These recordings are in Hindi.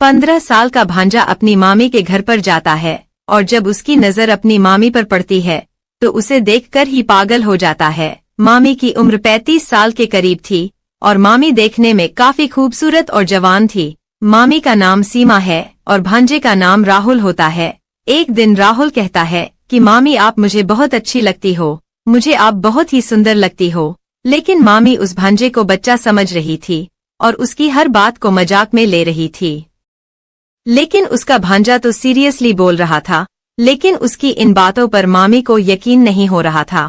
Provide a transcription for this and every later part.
15 साल का भांजा अपनी मामी के घर पर जाता है और जब उसकी नजर अपनी मामी पर पड़ती है तो उसे देखकर ही पागल हो जाता है। मामी की उम्र 35 साल के करीब थी और मामी देखने में काफी खूबसूरत और जवान थी। मामी का नाम सीमा है और भांजे का नाम राहुल होता है। एक दिन राहुल कहता है कि मामी आप मुझे बहुत अच्छी लगती हो, मुझे आप बहुत ही सुंदर लगती हो। लेकिन मामी उस भांजे को बच्चा समझ रही थी और उसकी हर बात को मजाक में ले रही थी। लेकिन उसका भांजा तो सीरियसली बोल रहा था, लेकिन उसकी इन बातों पर मामी को यकीन नहीं हो रहा था।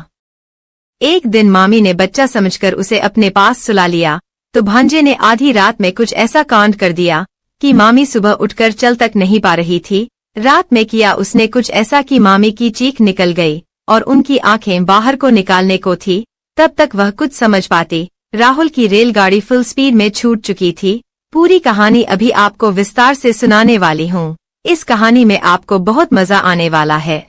एक दिन मामी ने बच्चा समझकर उसे अपने पास सुला लिया तो भांजे ने आधी रात में कुछ ऐसा कांड कर दिया कि मामी सुबह उठकर चल तक नहीं पा रही थी। रात में किया उसने कुछ ऐसा कि मामी की चीख निकल गई और उनकी आंखें बाहर को निकालने को थी। तब तक वह कुछ समझ पाती। राहुल की रेलगाड़ी फुल स्पीड में छूट चुकी थी। पूरी कहानी अभी आपको विस्तार से सुनाने वाली हूँ। इस कहानी में आपको बहुत मजा आने वाला है।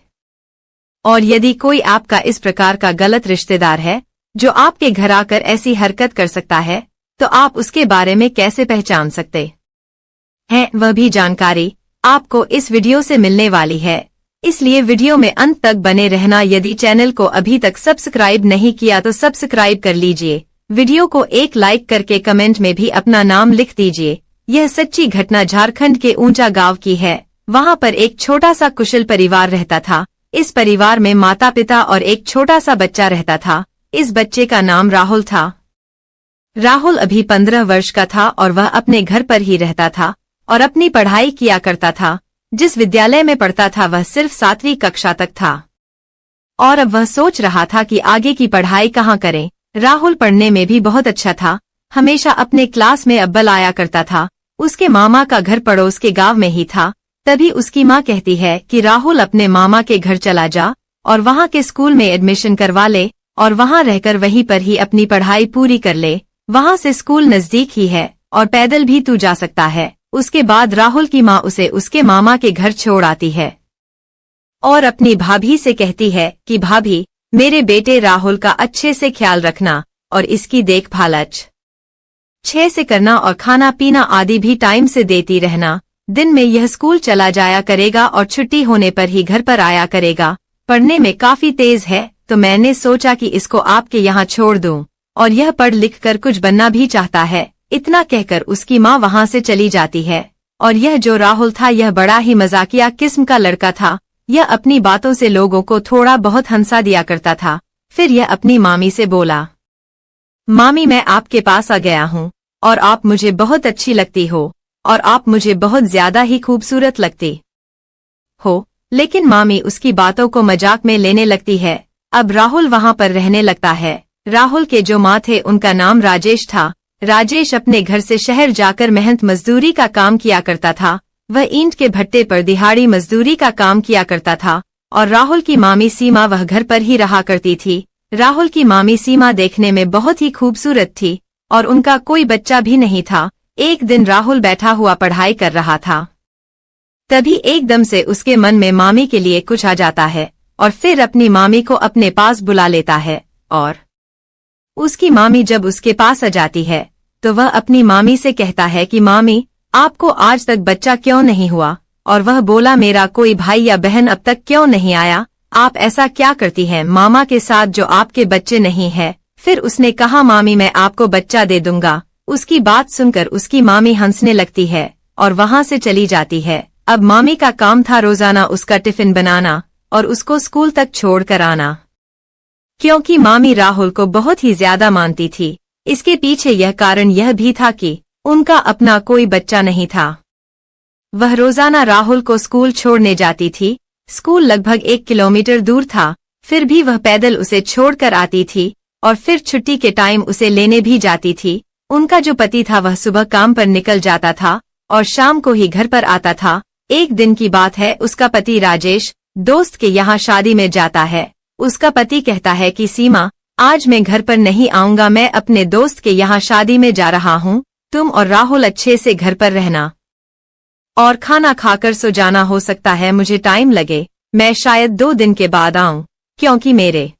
और यदि कोई आपका इस प्रकार का गलत रिश्तेदार है जो आपके घर आकर ऐसी हरकत कर सकता है तो आप उसके बारे में कैसे पहचान सकते हैं, वह भी जानकारी आपको इस वीडियो से मिलने वाली है। इसलिए वीडियो में अंत तक बने रहना। यदि चैनल को अभी तक सब्सक्राइब नहीं किया तो सब्सक्राइब कर लीजिए। वीडियो को एक लाइक करके कमेंट में भी अपना नाम लिख दीजिए। यह सच्ची घटना झारखंड के ऊंचा गांव की है। वहां पर एक छोटा सा कुशल परिवार रहता था। इस परिवार में माता पिता और एक छोटा सा बच्चा रहता था। इस बच्चे का नाम राहुल था। राहुल अभी 15 वर्ष का था और वह अपने घर पर ही रहता था और अपनी पढ़ाई किया करता था। जिस विद्यालय में पढ़ता था वह सिर्फ 7वीं कक्षा तक था और अब वह सोच रहा था कि आगे की पढ़ाई कहाँ करें। राहुल पढ़ने में भी बहुत अच्छा था, हमेशा अपने क्लास में अव्वल आया करता था। उसके मामा का घर पड़ोस के गांव में ही था। तभी उसकी माँ कहती है कि राहुल अपने मामा के घर चला जा और वहाँ के स्कूल में एडमिशन करवा ले और वहाँ रहकर वहीं पर ही अपनी पढ़ाई पूरी कर ले। वहाँ से स्कूल नजदीक ही है और पैदल भी तू जा सकता है। उसके बाद राहुल की माँ उसे उसके मामा के घर छोड़ आती है और अपनी भाभी से कहती है कि भाभी मेरे बेटे राहुल का अच्छे से ख्याल रखना और इसकी देखभाल अच्छे से करना और खाना पीना आदि भी टाइम से देती रहना। दिन में यह स्कूल चला जाया करेगा और छुट्टी होने पर ही घर पर आया करेगा। पढ़ने में काफी तेज है तो मैंने सोचा कि इसको आपके यहाँ छोड़ दूं और यह पढ़ लिख कर कुछ बनना भी चाहता है। इतना कहकर उसकी माँ वहाँ से चली जाती है। और यह जो राहुल था यह बड़ा ही मजाकिया किस्म का लड़का था। यह अपनी बातों से लोगों को थोड़ा बहुत हंसा दिया करता था। फिर यह अपनी मामी से बोला, मामी मैं आपके पास आ गया हूँ और आप मुझे बहुत अच्छी लगती हो और आप मुझे बहुत ज्यादा ही खूबसूरत लगती हो। लेकिन मामी उसकी बातों को मजाक में लेने लगती है। अब राहुल वहाँ पर रहने लगता है। राहुल के जो माँ थे उनका नाम राजेश था। राजेश अपने घर से शहर जाकर मेहनत मजदूरी का काम किया करता था। वह ईंट के भट्टे पर दिहाड़ी मजदूरी का काम किया करता था और राहुल की मामी सीमा वह घर पर ही रहा करती थी। राहुल की मामी सीमा देखने में बहुत ही खूबसूरत थी और उनका कोई बच्चा भी नहीं था। एक दिन राहुल बैठा हुआ पढ़ाई कर रहा था। तभी एकदम से उसके मन में मामी के लिए कुछ आ जाता है और फिर अपनी मामी को अपने पास बुला लेता है। और उसकी मामी जब उसके पास आ जाती है तो वह अपनी मामी से कहता है कि मामी आपको आज तक बच्चा क्यों नहीं हुआ। और वह बोला मेरा कोई भाई या बहन अब तक क्यों नहीं आया, आप ऐसा क्या करती हैं मामा के साथ जो आपके बच्चे नहीं है। फिर उसने कहा मामी मैं आपको बच्चा दे दूंगा। उसकी बात सुनकर उसकी मामी हंसने लगती है और वहाँ से चली जाती है। अब मामी का काम था रोजाना उसका टिफिन बनाना और उसको स्कूल तक छोड़ कर आना। क्योंकि मामी राहुल को बहुत ही ज्यादा मानती थी। इसके पीछे यह कारण यह भी था कि उनका अपना कोई बच्चा नहीं था। वह रोजाना राहुल को स्कूल छोड़ने जाती थी। स्कूल लगभग 1 किलोमीटर दूर था, फिर भी वह पैदल उसे छोड़कर आती थी और फिर छुट्टी के टाइम उसे लेने भी जाती थी। उनका जो पति था वह सुबह काम पर निकल जाता था और शाम को ही घर पर आता था। एक दिन की बात है, उसका पति राजेश दोस्त के यहाँ शादी में जाता है। उसका पति कहता है कि सीमा आज मैं घर पर नहीं आऊंगा, मैं अपने दोस्त के यहाँ शादी में जा रहा हूँ। तुम और राहुल अच्छे से घर पर रहना और खाना खाकर सो जाना। हो सकता है मुझे टाइम लगे, मैं शायद 2 दिन के बाद आऊं क्योंकि मेरे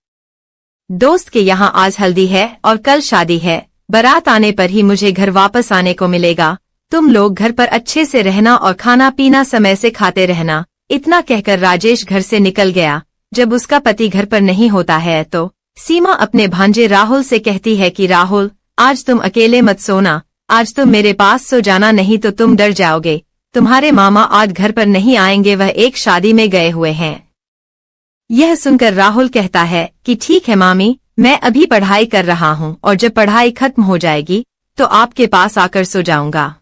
दोस्त के यहाँ आज हल्दी है और कल शादी है। बारात आने पर ही मुझे घर वापस आने को मिलेगा। तुम लोग घर पर अच्छे से रहना और खाना पीना समय से खाते रहना। इतना कहकर राजेश घर से निकल गया। जब उसका पति घर पर नहीं होता है तो सीमा अपने भांजे राहुल से कहती है कि राहुल, आज तुम अकेले मत सोना, आज तुम मेरे पास सो जाना, नहीं तो तुम डर जाओगे। तुम्हारे मामा आज घर पर नहीं आएंगे, वह एक शादी में गए हुए हैं। यह सुनकर राहुल कहता है कि ठीक है मामी, मैं अभी पढ़ाई कर रहा हूँ और जब पढ़ाई खत्म हो जाएगी तो आपके पास आकर सो जाऊंगा।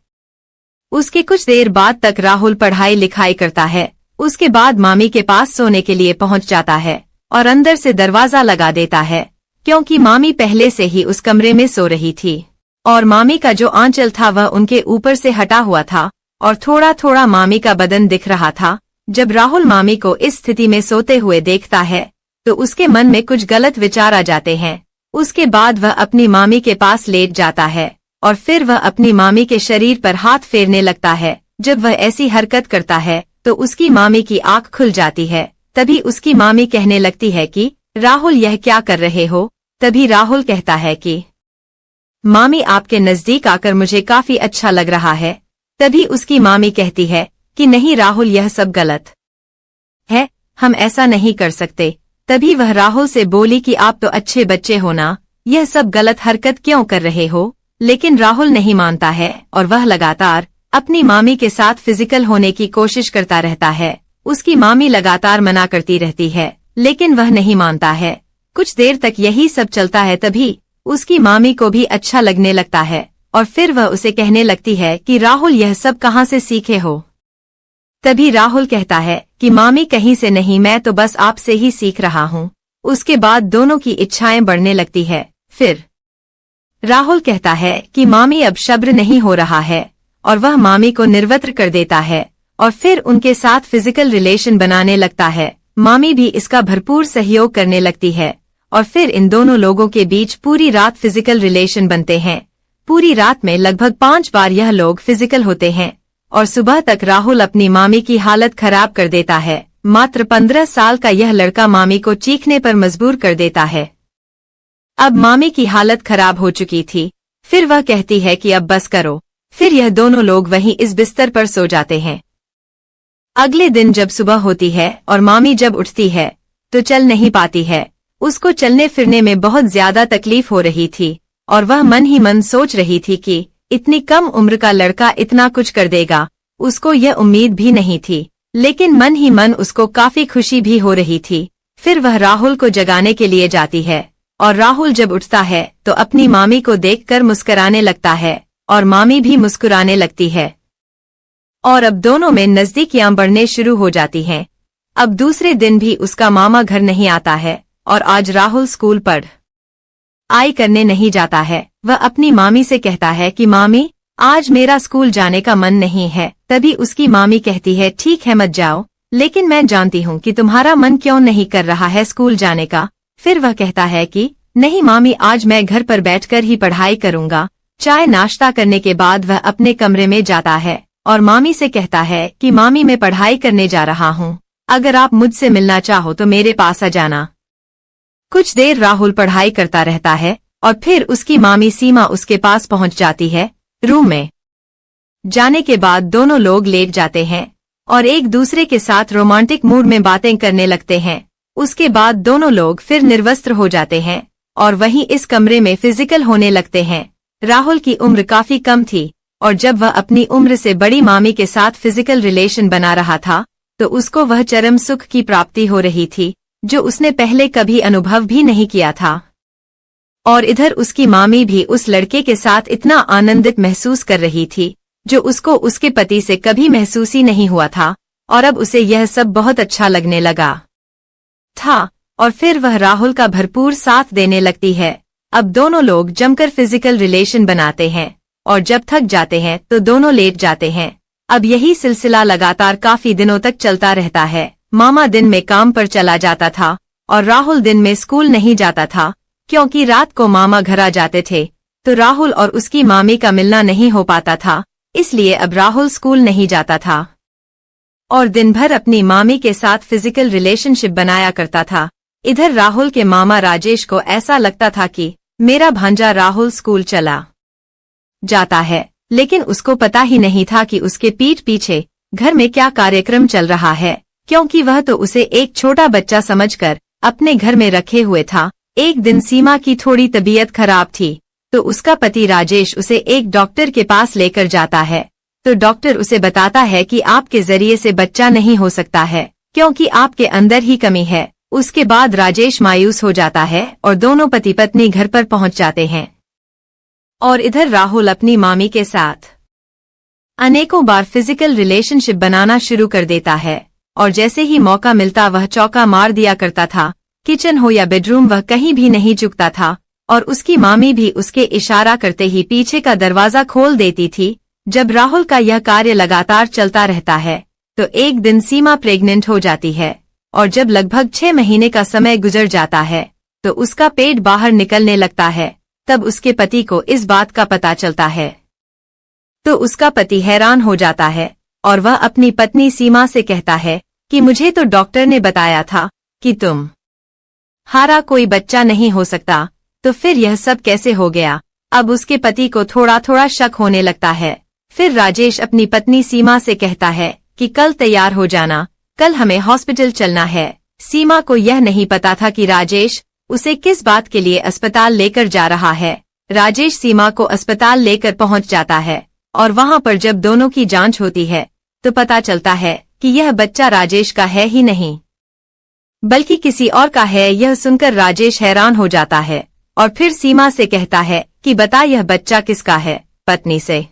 उसके कुछ देर बाद तक राहुल पढ़ाई लिखाई करता है। उसके बाद मामी के पास सोने के लिए पहुंच जाता है और अंदर से दरवाजा लगा देता है, क्योंकि मामी पहले से ही उस कमरे में सो रही थी और मामी का जो आंचल था वह उनके ऊपर से हटा हुआ था और थोड़ा थोड़ा मामी का बदन दिख रहा था। जब राहुल मामी को इस स्थिति में सोते हुए देखता है तो उसके मन में कुछ गलत विचार आ जाते हैं। उसके बाद वह अपनी मामी के पास लेट जाता है और फिर वह अपनी मामी के शरीर पर हाथ फेरने लगता है। जब वह ऐसी हरकत करता है तो उसकी मामी की आंख खुल जाती है। तभी उसकी मामी कहने लगती है कि राहुल, यह क्या कर रहे हो? तभी राहुल कहता है कि मामी, आपके नजदीक आकर मुझे काफी अच्छा लग रहा है। तभी उसकी मामी कहती है कि नहीं राहुल, यह सब गलत है, हम ऐसा नहीं कर सकते। तभी वह राहुल से बोली कि आप तो अच्छे बच्चे हो ना, यह सब गलत हरकत क्यों कर रहे हो? लेकिन राहुल नहीं मानता है और वह लगातार अपनी मामी के साथ फिजिकल होने की कोशिश करता रहता है। उसकी मामी लगातार मना करती रहती है लेकिन वह नहीं मानता है। कुछ देर तक यही सब चलता है। तभी उसकी मामी को भी अच्छा लगने लगता है और फिर वह उसे कहने लगती है कि राहुल, यह सब कहाँ से सीखे हो? तभी राहुल कहता है कि मामी, कहीं से नहीं, मैं तो बस आपसे ही सीख रहा हूँ। उसके बाद दोनों की इच्छाएं बढ़ने लगती है। फिर राहुल कहता है कि मामी, अब सब्र नहीं हो रहा है और वह मामी को निर्वस्त्र कर देता है और फिर उनके साथ फिजिकल रिलेशन बनाने लगता है। मामी भी इसका भरपूर सहयोग करने लगती है और फिर इन दोनों लोगों के बीच पूरी रात फिजिकल रिलेशन बनते हैं। पूरी रात में लगभग 5 बार यह लोग फिजिकल होते हैं और सुबह तक राहुल अपनी मामी की हालत खराब कर देता है। मात्र 15 साल का यह लड़का मामी को चीखने पर मजबूर कर देता है। अब मामी की हालत खराब हो चुकी थी। फिर वह कहती है कि अब बस करो। फिर यह दोनों लोग वहीं इस बिस्तर पर सो जाते हैं। अगले दिन जब सुबह होती है और मामी जब उठती है तो चल नहीं पाती है। उसको चलने फिरने में बहुत ज्यादा तकलीफ हो रही थी और वह मन ही मन सोच रही थी कि इतनी कम उम्र का लड़का इतना कुछ कर देगा। उसको यह उम्मीद भी नहीं थी, लेकिन मन ही मन उसको काफी खुशी भी हो रही थी। फिर वह राहुल को जगाने के लिए जाती है और राहुल जब उठता है तो अपनी मामी को देखकर मुस्कुराने लगता है और मामी भी मुस्कुराने लगती है और अब दोनों में नजदीकियां बढ़ने शुरू हो जाती हैं। अब दूसरे दिन भी उसका मामा घर नहीं आता है और आज राहुल स्कूल पढ़ाई करने नहीं जाता है। वह अपनी मामी से कहता है कि मामी, आज मेरा स्कूल जाने का मन नहीं है। तभी उसकी मामी कहती है ठीक है मत जाओ, लेकिन मैं जानती हूँ कि तुम्हारा मन क्यों नहीं कर रहा है स्कूल जाने का। फिर वह कहता है कि नहीं मामी, आज मैं घर पर बैठकर ही पढ़ाई करूंगा। चाय नाश्ता करने के बाद वह अपने कमरे में जाता है और मामी से कहता है कि मामी, मैं पढ़ाई करने जा रहा हूँ, अगर आप मुझसे मिलना चाहो तो मेरे पास आ जाना। कुछ देर राहुल पढ़ाई करता रहता है और फिर उसकी मामी सीमा उसके पास पहुंच जाती है। रूम में जाने के बाद दोनों लोग लेट जाते हैं और एक दूसरे के साथ रोमांटिक मूड में बातें करने लगते हैं। उसके बाद दोनों लोग फिर निर्वस्त्र हो जाते हैं और वहीं इस कमरे में फिजिकल होने लगते हैं। राहुल की उम्र काफी कम थी और जब वह अपनी उम्र से बड़ी मामी के साथ फिजिकल रिलेशन बना रहा था तो उसको वह चरम सुख की प्राप्ति हो रही थी जो उसने पहले कभी अनुभव भी नहीं किया था। और इधर उसकी मामी भी उस लड़के के साथ इतना आनंदित महसूस कर रही थी जो उसको उसके पति से कभी महसूस ही नहीं हुआ था और अब उसे यह सब बहुत अच्छा लगने लगा था और फिर वह राहुल का भरपूर साथ देने लगती है। अब दोनों लोग जमकर फिजिकल रिलेशन बनाते हैं और जब थक जाते हैं तो दोनों लेट जाते हैं। अब यही सिलसिला लगातार काफी दिनों तक चलता रहता है। मामा दिन में काम पर चला जाता था और राहुल दिन में स्कूल नहीं जाता था, क्योंकि रात को मामा घर आ जाते थे तो राहुल और उसकी मामी का मिलना नहीं हो पाता था। इसलिए अब राहुल स्कूल नहीं जाता था और दिन भर अपनी मामी के साथ फिजिकल रिलेशनशिप बनाया करता था। इधर राहुल के मामा राजेश को ऐसा लगता था कि मेरा भांजा राहुल स्कूल चला जाता है लेकिन उसको पता ही नहीं था कि उसके पीठ पीछे घर में क्या कार्यक्रम चल रहा है, क्योंकि वह तो उसे एक छोटा बच्चा समझकर अपने घर में रखे हुए था। एक दिन सीमा की थोड़ी तबीयत खराब थी, तो उसका पति राजेश उसे एक डॉक्टर के पास लेकर जाता है। तो डॉक्टर उसे बताता है कि आपके जरिए से बच्चा नहीं हो सकता है, क्योंकि आपके अंदर ही कमी है। उसके बाद राजेश मायूस हो जाता है और दोनों पति पत्नी घर पर पहुंच जाते हैं। और इधर राहुल अपनी मामी के साथ अनेकों बार फिजिकल रिलेशनशिप बनाना शुरू कर देता है, और जैसे ही मौका मिलता वह चौका मार दिया करता था। किचन हो या बेडरूम, वह कहीं भी नहीं चुकता था, और उसकी मामी भी उसके इशारा करते ही पीछे का दरवाजा खोल देती थी। जब राहुल का यह कार्य लगातार चलता रहता है, तो एक दिन सीमा प्रेग्नेंट हो जाती है, और जब लगभग 6 महीने का समय गुजर जाता है, तो उसका पेट बाहर निकलने लगता है। तब उसके पति को इस बात का पता चलता है, तो उसका पति हैरान हो जाता है, और वह अपनी पत्नी सीमा से कहता है कि मुझे तो डॉक्टर ने बताया था कि तुम्हारा कोई बच्चा नहीं हो सकता, तो फिर यह सब कैसे हो गया। अब उसके पति को थोड़ा थोड़ा शक होने लगता है। फिर राजेश अपनी पत्नी सीमा से कहता है कि कल तैयार हो जाना, कल हमें हॉस्पिटल चलना है। सीमा को यह नहीं पता था कि राजेश उसे किस बात के लिए अस्पताल लेकर जा रहा है। राजेश सीमा को अस्पताल लेकर पहुंच जाता है, और वहां पर जब दोनों की जांच होती है, तो पता चलता है कि यह बच्चा राजेश का है ही नहीं, बल्कि किसी और का है। यह सुनकर राजेश हैरान हो जाता है, और फिर सीमा से कहता है कि बता यह बच्चा किसका है। पत्नी से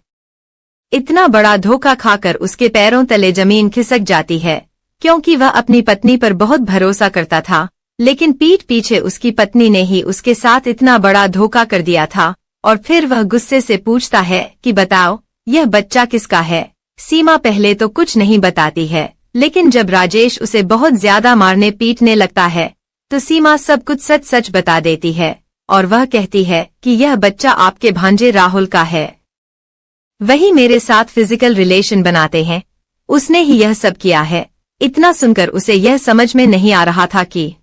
इतना बड़ा धोखा खाकर उसके पैरों तले जमीन खिसक जाती है, क्योंकि वह अपनी पत्नी पर बहुत भरोसा करता था, लेकिन पीठ पीछे उसकी पत्नी ने ही उसके साथ इतना बड़ा धोखा कर दिया था। और फिर वह गुस्से से पूछता है कि बताओ यह बच्चा किसका है। सीमा पहले तो कुछ नहीं बताती है, लेकिन जब राजेश उसे बहुत ज्यादा मारने पीटने लगता है, तो सीमा सब कुछ सच सच बता देती है, और वह कहती है कि यह बच्चा आपके भांजे राहुल का है, वही मेरे साथ फिजिकल रिलेशन बनाते हैं, उसने ही यह सब किया है। इतना सुनकर उसे यह समझ में नहीं आ रहा था कि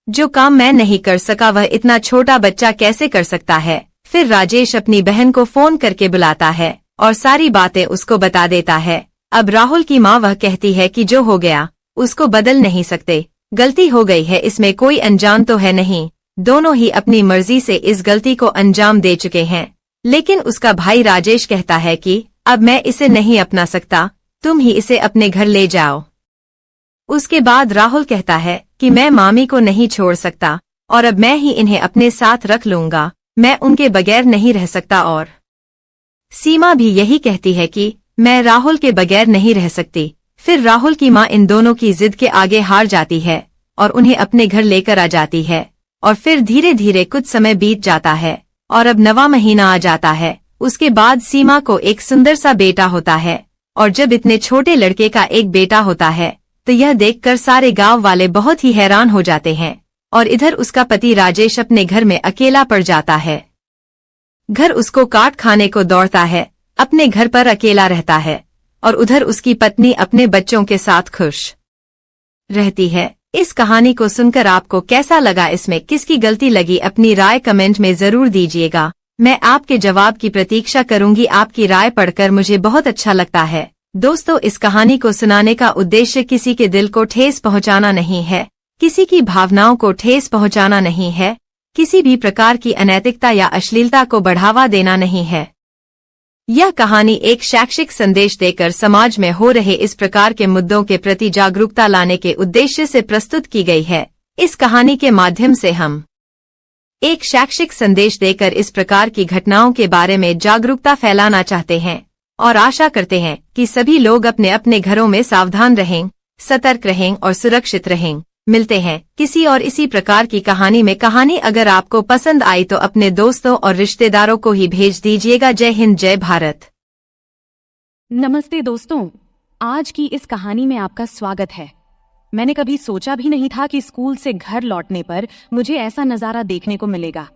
जो काम मैं नहीं कर सका वह इतना छोटा बच्चा कैसे कर सकता है। फिर राजेश अपनी बहन को फोन करके बुलाता है और सारी बातें उसको बता देता है। अब राहुल की माँ वह कहती है कि जो हो गया उसको बदल नहीं सकते, गलती हो गई है, इसमें कोई अनजान तो है नहीं, दोनों ही अपनी मर्जी से इस गलती को अंजाम दे चुके हैं। लेकिन उसका भाई राजेश कहता है कि अब मैं इसे नहीं अपना सकता, तुम ही इसे अपने घर ले जाओ। उसके बाद राहुल कहता है कि मैं मामी को नहीं छोड़ सकता, और अब मैं ही इन्हें अपने साथ रख लूंगा, मैं उनके बगैर नहीं रह सकता। और सीमा भी यही कहती है कि मैं राहुल के बगैर नहीं रह सकती। फिर राहुल की माँ इन दोनों की जिद के आगे हार जाती है और उन्हें अपने घर लेकर आ जाती है। और फिर धीरे धीरे कुछ समय बीत जाता है और अब 9वां महीना आ जाता है। उसके बाद सीमा को एक सुंदर सा बेटा होता है, और जब इतने छोटे लड़के का एक बेटा होता है तो यह देखकर सारे गांव वाले बहुत ही हैरान हो जाते हैं। और इधर उसका पति राजेश अपने घर में अकेला पड़ जाता है। घर उसको काट खाने को दौड़ता है, अपने घर पर अकेला रहता है, और उधर उसकी पत्नी अपने बच्चों के साथ खुश रहती है। इस कहानी को सुनकर आपको कैसा लगा, इसमें किसकी गलती लगी, अपनी राय कमेंट में जरूर दीजिएगा। मैं आपके जवाब की प्रतीक्षा करूंगी। आपकी राय पढ़कर मुझे बहुत अच्छा लगता है। दोस्तों, इस कहानी को सुनाने का उद्देश्य किसी के दिल को ठेस पहुंचाना नहीं है, किसी की भावनाओं को ठेस पहुंचाना नहीं है, किसी भी प्रकार की अनैतिकता या अश्लीलता को बढ़ावा देना नहीं है। यह कहानी एक शैक्षिक संदेश देकर समाज में हो रहे इस प्रकार के मुद्दों के प्रति जागरूकता लाने के उद्देश्य से प्रस्तुत की गई है। इस कहानी के माध्यम से हम एक शैक्षिक संदेश देकर इस प्रकार की घटनाओं के बारे में जागरूकता फैलाना चाहते हैं, और आशा करते हैं कि सभी लोग अपने अपने घरों में सावधान रहें, सतर्क रहें और सुरक्षित रहें। मिलते हैं किसी और इसी प्रकार की कहानी में। कहानी अगर आपको पसंद आई तो अपने दोस्तों और रिश्तेदारों को ही भेज दीजिएगा। जय हिंद, जय भारत। नमस्ते दोस्तों, आज की इस कहानी में आपका स्वागत है। मैंने कभी सोचा भी नहीं था कि स्कूल से घर लौटने पर मुझे ऐसा नजारा देखने को मिलेगा।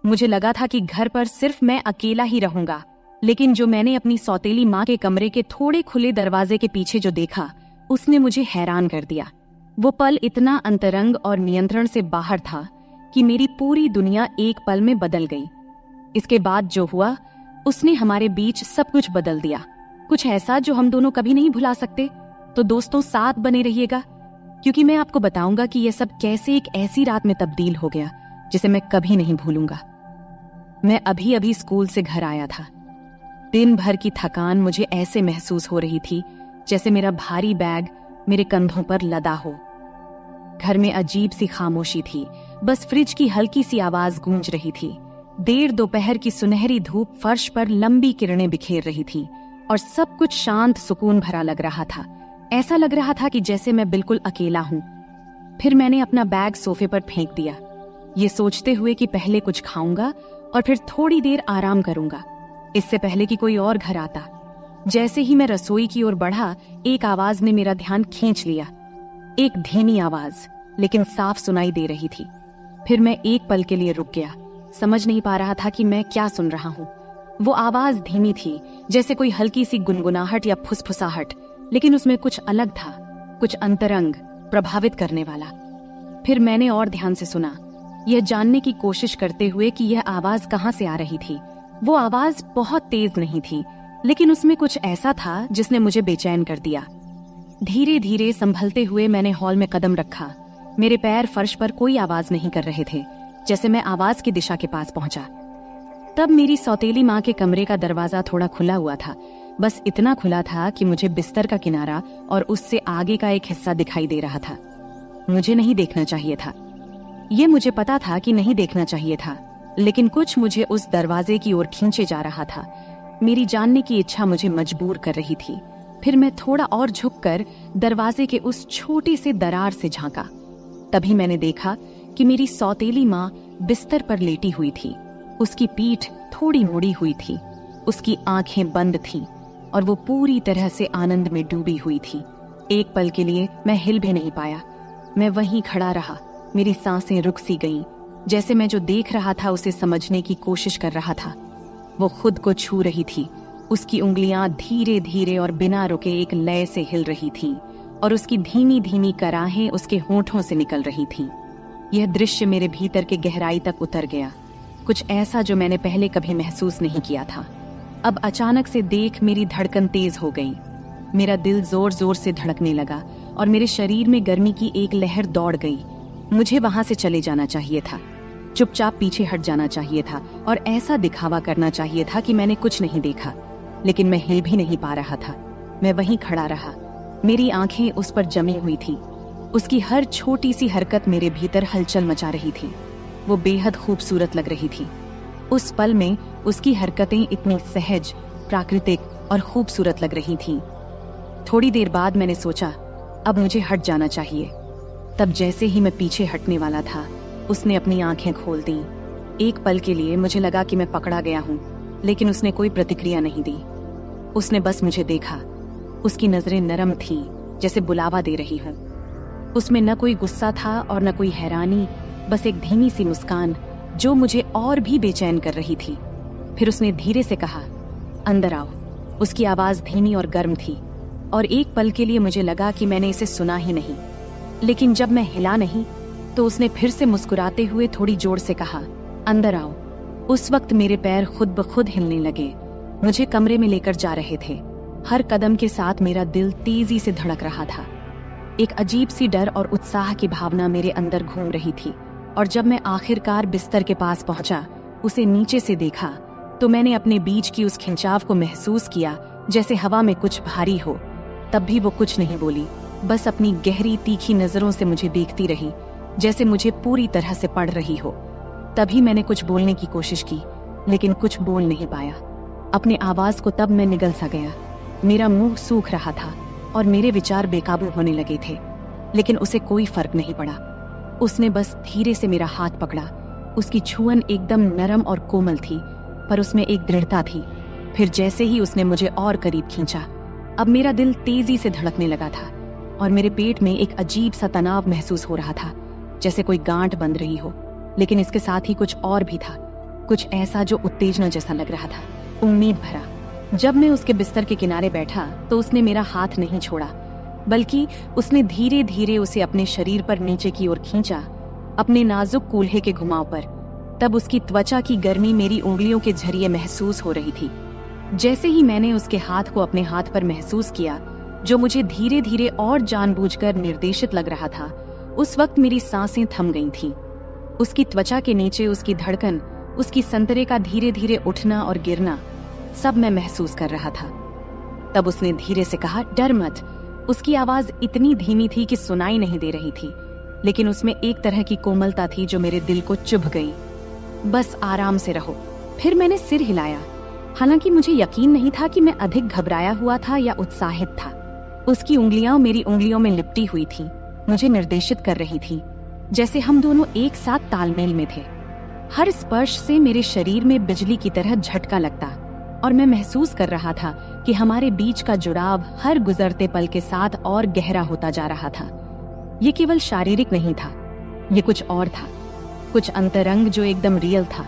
मुझे लगा था कि घर पर सिर्फ मैं अकेला ही रहूंगा, लेकिन जो मैंने अपनी सौतेली माँ के कमरे के थोड़े खुले दरवाजे के पीछे जो देखा, उसने मुझे हैरान कर दिया। वो पल इतना अंतरंग और नियंत्रण से बाहर था कि मेरी पूरी दुनिया एक पल में बदल गई। इसके बाद जो हुआ उसने हमारे बीच सब कुछ बदल दिया, कुछ ऐसा जो हम दोनों कभी नहीं भुला सकते। तो दोस्तों, साथ बने रहिएगा, क्योंकि मैं आपको बताऊंगा कि यह सब कैसे एक ऐसी रात में तब्दील हो गया जिसे मैं कभी नहीं भूलूंगा। मैं अभी अभी स्कूल से घर आया था। दिन भर की थकान मुझे ऐसे महसूस हो रही थी जैसे मेरा भारी बैग मेरे कंधों पर लदा हो। घर में अजीब सी खामोशी थी, बस फ्रिज की हल्की सी आवाज गूंज रही थी। देर दोपहर की सुनहरी धूप फर्श पर लंबी किरणें बिखेर रही थी और सब कुछ शांत सुकून भरा लग रहा था। ऐसा लग रहा था कि जैसे मैं बिल्कुल अकेला हूं। फिर मैंने अपना बैग सोफे पर फेंक दिया, ये सोचते हुए कि पहले कुछ खाऊंगा और फिर थोड़ी देर आराम करूंगा, इससे पहले कि कोई और घर आता। जैसे ही मैं रसोई की ओर बढ़ा, एक आवाज ने मेरा ध्यान खींच लिया। एक धीमी आवाज, लेकिन साफ सुनाई दे रही थी। फिर मैं एक पल के लिए रुक गया, समझ नहीं पा रहा था कि मैं क्या सुन रहा हूँ। वो आवाज धीमी थी, जैसे कोई हल्की सी गुनगुनाहट या फुसफुसाहट, लेकिन उसमें कुछ अलग था, कुछ अंतरंग, प्रभावित करने वाला। फिर मैंने और ध्यान से सुना, यह जानने की कोशिश करते हुए कि यह आवाज कहाँ से आ रही थी। वो आवाज बहुत तेज नहीं थी, लेकिन उसमें कुछ ऐसा था जिसने मुझे बेचैन कर दिया। धीरे धीरे संभलते हुए मैंने हॉल में कदम रखा। मेरे पैर फर्श पर कोई आवाज नहीं कर रहे थे। जैसे मैं आवाज की दिशा के पास पहुंचा, तब मेरी सौतेली माँ के कमरे का दरवाजा थोड़ा खुला हुआ था। बस इतना खुला था कि मुझे बिस्तर का किनारा और उससे आगे का एक हिस्सा दिखाई दे रहा था। मुझे नहीं देखना चाहिए था, ये मुझे पता था कि नहीं देखना चाहिए था, लेकिन कुछ मुझे उस दरवाजे की ओर खींचे जा रहा था। मेरी जानने की इच्छा मुझे मजबूर कर रही थी। फिर मैं थोड़ा और झुककर दरवाजे के उस छोटे से दरार से झांका। तभी मैंने देखा कि मेरी सौतेली माँ बिस्तर पर लेटी हुई थी। उसकी पीठ थोड़ी मुड़ी हुई थी, उसकी आंखें बंद थीं और वो पूरी तरह से आनंद में डूबी हुई थी। एक पल के लिए मैं हिल भी नहीं पाया। मैं वहीं खड़ा रहा, मेरी सांसें रुक सी गईं, जैसे मैं जो देख रहा था उसे समझने की कोशिश कर रहा था। वो खुद को छू रही थी, उसकी उंगलियां धीरे धीरे और बिना रुके एक लय से हिल रही थीं और उसकी धीमी धीमी कराहें उसके होंठों से निकल रही थीं। यह दृश्य मेरे भीतर के गहराई तक उतर गया, कुछ ऐसा जो मैंने पहले कभी महसूस नहीं किया था। अब अचानक से देख मेरी धड़कन तेज हो गई। मेरा दिल जोर जोर से धड़कने लगा और मेरे शरीर में गर्मी की एक लहर दौड़ गई। मुझे वहां से चले जाना चाहिए था, चुपचाप पीछे हट जाना चाहिए था और ऐसा दिखावा करना चाहिए था कि मैंने कुछ नहीं देखा। लेकिन मैं हिल भी नहीं पा रहा था। मैं वहीं खड़ा रहा, मेरी आंखें उस पर जमी हुई थी। उसकी हर छोटी सी हरकत मेरे भीतर हलचल मचा रही थी। वो बेहद खूबसूरत लग रही थी। उस पल में उसकी हरकतें इतनी सहज, प्राकृतिक और खूबसूरत लग रही थीं। थोड़ी देर बाद मैंने सोचा, अब मुझे हट जाना चाहिए। तब जैसे ही मैं पीछे हटने वाला था, उसने अपनी आंखें खोल दी। एक पल के लिए मुझे लगा कि मैं पकड़ा गया हूँ, लेकिन उसने कोई प्रतिक्रिया नहीं दी। उसने बस मुझे देखा। उसकी नजरें नरम थीं, जैसे बुलावा दे रही हूँ। उसमें न कोई गुस्सा था और न कोई हैरानी, बस एक धीमी सी मुस्कान जो मुझे और भी बेचैन कर रही थी। फिर उसने धीरे से कहा, अंदर आओ। उसकी आवाज धीमी और गर्म थी और एक पल के लिए मुझे लगा कि मैंने इसे सुना ही नहीं। लेकिन जब मैं हिला नहीं तो उसने फिर से मुस्कुराते हुए थोड़ी जोर से कहा, अंदर आओ। उस वक्त मेरे पैर खुद ब खुद हिलने लगे, मुझे कमरे में लेकर जा रहे थे। हर कदम के साथ मेरा दिल तेजी से धड़क रहा था। एक अजीब सी डर और उत्साह की भावना मेरे अंदर घूम रही थी। और जब मैं आखिरकार बिस्तर के पास पहुंचा, उसे नीचे से देखा, तो मैंने अपने बीच की उस खिंचाव को महसूस किया जैसे हवा में कुछ भारी हो। तब भी वो कुछ नहीं बोली, बस अपनी गहरी तीखी नजरों से मुझे देखती रही, जैसे मुझे पूरी तरह से पढ़ रही हो। तभी मैंने कुछ बोलने की कोशिश की, लेकिन कुछ बोल नहीं पाया। अपने आवाज को तब मैं निगल सा गया। मेरा मुंह सूख रहा था और मेरे विचार बेकाबू होने लगे थे, लेकिन उसे कोई फर्क नहीं पड़ा। उसने बस धीरे से मेरा हाथ पकड़ा। उसकी छुअन एकदम नरम और कोमल थी, पर उसमें एक दृढ़ता थी। फिर जैसे ही उसने मुझे और करीब खींचा, अब मेरा दिल तेजी से धड़कने लगा था और मेरे पेट में एक अजीब सा तनाव महसूस हो रहा था, जैसे कोई गांठ बंध रही हो। लेकिन इसके साथ ही कुछ और भी था, कुछ ऐसा जो उत्तेजना जैसा लग रहा था, उम्मीद भरा। जब मैं उसके बिस्तर के किनारे बैठा तो उसने मेरा हाथ नहीं छोड़ा, बल्कि उसने धीरे धीरे उसे अपने शरीर पर नीचे की ओर खींचा, अपने नाजुक कूल्हे के घुमाव पर। तब उसकी त्वचा की गर्मी मेरी उंगलियों के जरिए महसूस हो रही थी। जैसे ही मैंने उसके हाथ को अपने हाथ पर महसूस किया, जो मुझे धीरे धीरे और जानबूझकर निर्देशित लग रहा था, उस वक्त मेरी सांसें थम गई थीं। उसकी त्वचा के नीचे उसकी धड़कन, उसकी संतरे का धीरे धीरे उठना और गिरना, सब मैं महसूस कर रहा था। तब उसने धीरे से कहा, डर मत। उसकी आवाज इतनी धीमी थी कि सुनाई नहीं दे रही थी, लेकिन उसमें एक तरह की कोमलता थी जो मेरे दिल को चुभ गई। बस आराम से रहो। फिर मैंने सिर हिलाया। हालांकि मुझे यकीन नहीं था कि मैं अधिक घबराया हुआ था या उत्साहित था। उसकी उंगलियां मेरी उंगलियों में लिपटी हुई थी, मुझे निर्देशित कर रही थी, जैसे हम दोनों एक साथ तालमेल में थे। हर स्पर्श से मेरे शरीर में बिजली की तरह झटका लगता और मैं महसूस कर रहा था कि हमारे बीच का जुड़ाव हर गुजरते पल के साथ और गहरा होता जा रहा था। ये केवल शारीरिक नहीं था, ये कुछ और था, कुछ अंतरंग जो एकदम रियल था।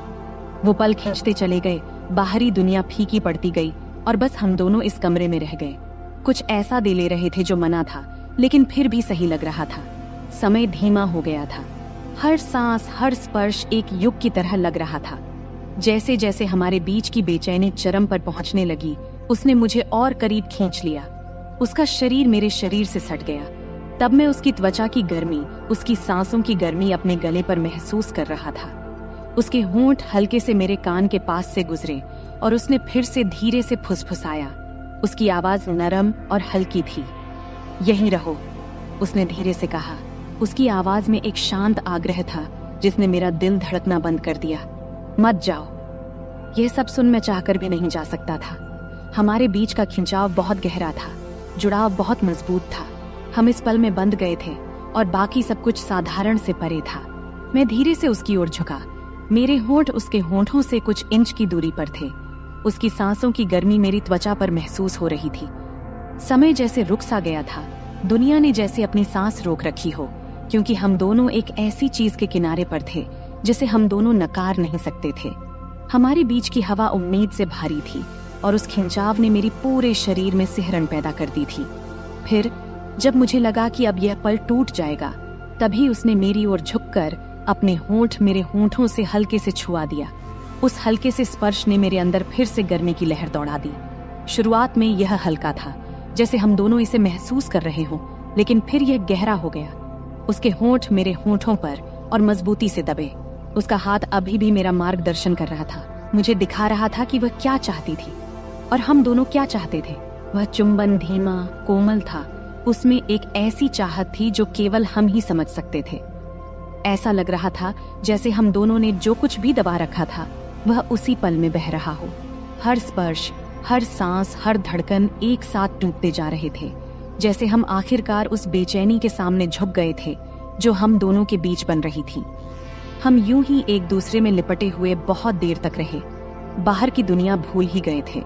वो पल खींचते चले गए, बाहरी दुनिया फीकी पड़ती गई और बस हम दोनों इस कमरे में रह गए। कुछ ऐसा दे ले रहे थे जो मना था, लेकिन फिर भी सही लग रहा था। समय धीमा हो गया था, हर सांस, हर स्पर्श एक युग की तरह लग रहा था। जैसे जैसे हमारे बीच की बेचैनी चरम पर पहुंचने लगी, उसने मुझे और करीब खींच लिया। उसका शरीर मेरे शरीर से सट गया। तब मैं उसकी त्वचा की गर्मी, उसकी सांसों की गर्मी अपने गले पर महसूस कर रहा था। उसके होंठ हल्के से मेरे कान के पास से गुजरे और उसने फिर से धीरे से फुसफुसाया। उसकी आवाज नरम और हल्की थी। यहीं रहो, उसने धीरे से कहा। उसकी आवाज में एक शांत आग्रह था जिसने मेरा दिल धड़कना बंद कर दिया। मत जाओ। यह सब सुन मैं चाहकर भी नहीं जा सकता था। हमारे बीच का खिंचाव बहुत गहरा था, जुड़ाव बहुत मजबूत था। हम इस पल में बंध गए थे और बाकी सब कुछ साधारण से परे था। मैं धीरे से उसकी ओर झुका। मेरे होंठ उसके होंठों से कुछ इंच की दूरी पर थे। उसकी सांसों की गर्मी मेरी त्वचा पर महसूस हो रही थी। समय जैसे रुक सा गया था, दुनिया ने जैसे अपनी सांस रोक रखी हो, क्योंकि हम दोनों एक ऐसी चीज के किनारे पर थे जिसे हम दोनों नकार नहीं सकते थे। हमारे बीच की हवा उम्मीद से भारी थी और उस खिंचाव ने मेरी पूरे शरीर में सिहरन पैदा कर दी थी। फिर जब मुझे लगा कि अब यह पल टूट जाएगा, तभी उसने मेरी ओर झुककर अपने होंठ मेरे होंठों से हल्के से छुआ दिया। उस हल्के से स्पर्श ने मेरे अंदर फिर से गर्मी की लहर दौड़ा दी। शुरुआत में यह हल्का था, जैसे हम दोनों इसे महसूस कर रहे हों, लेकिन फिर यह गहरा हो गया। उसके होंठ मेरे होंठों पर और मजबूती से दबे। उसका हाथ अभी भी मेरा मार्गदर्शन कर रहा था, मुझे दिखा रहा था कि वह क्या चाहती थी और हम दोनों क्या चाहते थे। वह चुंबन धीमा, कोमल था। उसमें एक ऐसी चाहत थी जो केवल हम ही समझ सकते थे। ऐसा लग रहा था जैसे हम दोनों ने जो कुछ भी दबा रखा था, वह उसी पल में बह रहा हो। हर स्पर्श, हर सांस, हर धड़कन एक साथ टूटते जा रहे थे, जैसे हम आखिरकार उस बेचैनी के सामने झुक गए थे जो हम दोनों के बीच बन रही थी। हम यूं ही एक दूसरे में लिपटे हुए बहुत देर तक रहे। बाहर की दुनिया भूल ही गए थे।